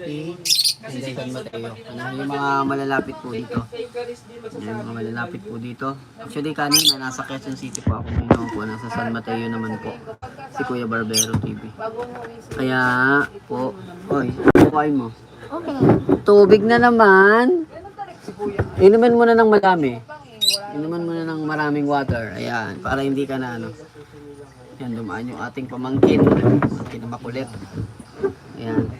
City, and then San Mateo. Yung mga malalapit po dito. Yung mga malalapit po dito. Actually kanina nasa Quezon City po ako ngayon po. Nasa San Mateo naman po. Si Kuya Barbero TV. Kaya po, oy, kukain mo. Okay. Tubig na naman. Inuman mo na ng madami. Inuman mo na ng maraming water. Ayan, para hindi ka na ano. Ayan, dumaan yung ating pamangkin. Pamangkin na makulit. Ayan.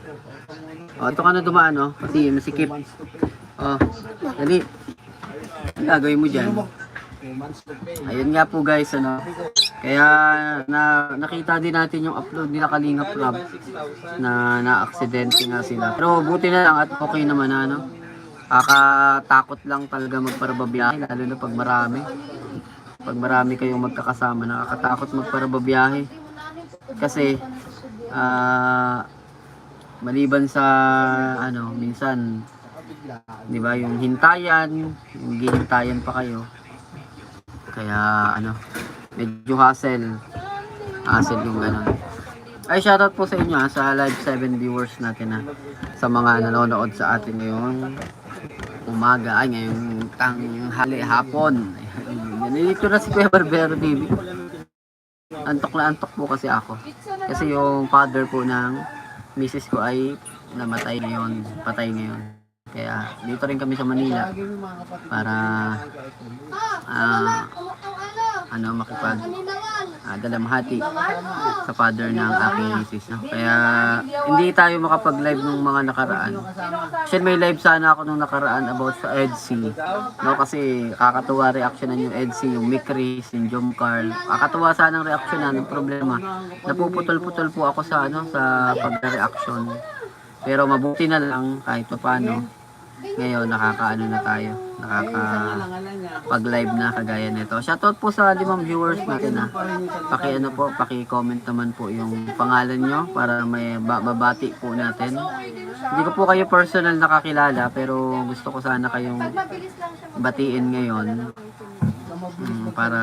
O, ito ka na dumaan, no? Kasi masikip. O, dali. Ano gagawin mo dyan? Ayun nga po guys, ano. Kaya nakita din natin yung upload nila Kalingap Rob na na-aksidente nga sila. Pero buti na lang at okay naman na, ano. Kakatakot lang talaga magparababiyahe, lalo na pag marami. Pag marami kayong magkakasama, nakakatakot magparababiyahe. Kasi, maliban sa, ano, minsan, di ba, yung hintayan, yung gihintayan pa kayo. Kaya, ano, medyo hassle yung gano'n. Ay, shoutout po sa inyo sa live 7 viewers natin sa mga nanonood sa atin ngayong umaga, ay ngayong tanghali hapon. Nandito na si Kuya Barbero TV. Antok na antok po kasi ako. Kasi yung father po ng misis ko ay namatay ngayon, patay ngayon. Kaya dito rin kami sa Manila para makipag dalamhati sa father ng aking misis. No? Kaya hindi tayo makapag-live nung mga nakaraan. Actually may live sana ako nung nakaraan about sa EDC. No? Kasi kakatuwa reaksyonan yung EDC, yung Mikris, yung Jom Carl. Kakatuwa sana ang reaksyonan, ng problema. Napuputol-putol po ako sa pag-reaction. Pero mabuti na lang kahit paano. Ngayon nakakaano na tayo, nakakapag-live na kagaya nito. Shoutout po sa 5 viewers natin paki-comment naman po yung pangalan nyo para may babati po natin. Hindi ko po kayo personal nakakilala pero gusto ko sana kayong batiin ngayon para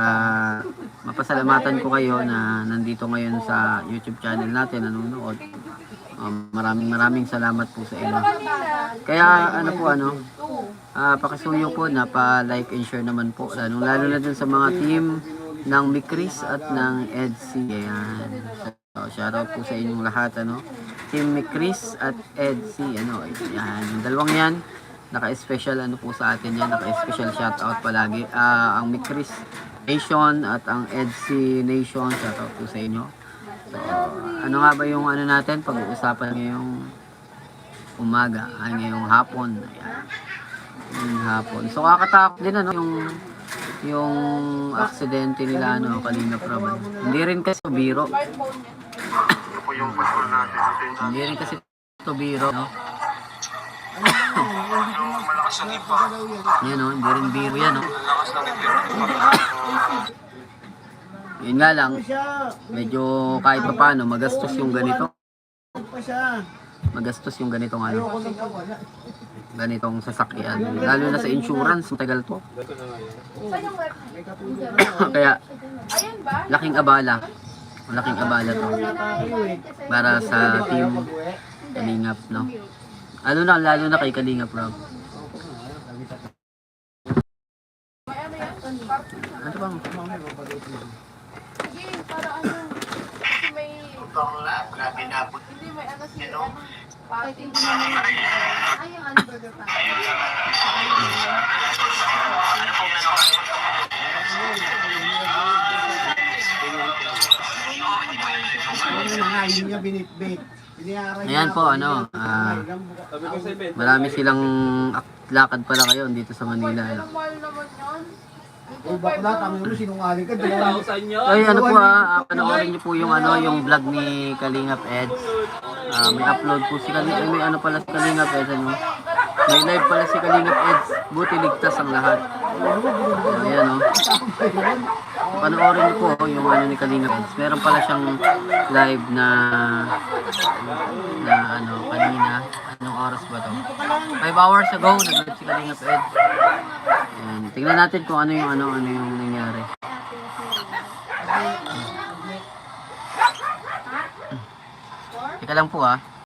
mapasalamatan ko kayo na nandito ngayon sa YouTube channel natin nanonood. Maraming salamat po sa inyo. Kaya pakisuyo po na pa-like and share naman po. Lalo na dun sa mga team ng Mikris at ng EDC. Ayan. So, shoutout po sa inyong lahat. Team Mikris at EDC. Ayan. Yung dalawang yan, naka-special po sa atin yan. Naka-special shoutout palagi. Ang Mikris Nation at ang EDC Nation. Shoutout po sa inyo. So, ano nga ba yung natin pag-uusapan ngayong umaga, ngayong hapon. Ayan. Ngayong hapon. So kakatakot din yung aksidente nila Kalingap Rob. Hindi rin kasi biro. Hindi rin kasi ito biro, no? Yan, no? Hindi rin biro yan, no? Yun nga lang, medyo kahit pa paano, magastos yung ganito. Magastos yung ganitong ganitong sasakyan. Lalo na sa insurance, matagal to. Kaya, laking abala. Laking abala to. Para sa team Kalingap, no? Lalo na kay Kalingap Rob. Ano bang? Para kasi may grabe na po. Hindi may si bakit hindi naman ay yung burger pa. Ayan po marami silang lakad pala kayo dito sa Manila. Bakla, tama mo sinungaling ka. Ay, panoorin niyo po yung yung vlog ni Kalingap Eds. May upload po si Kalingap, may pala si Kalingap Eds, May live pala si Kalingap Eds. Buti ligtas ang lahat. Ayan, panoorin niyo po yung ni Kalingap Eds. Meron pala siyang live na kanina. Anong oras ba to? 5 hours ago, nag-live si Kalingap Eds. Ayan, tingnan natin kung ano yung nangyari. Teka lang po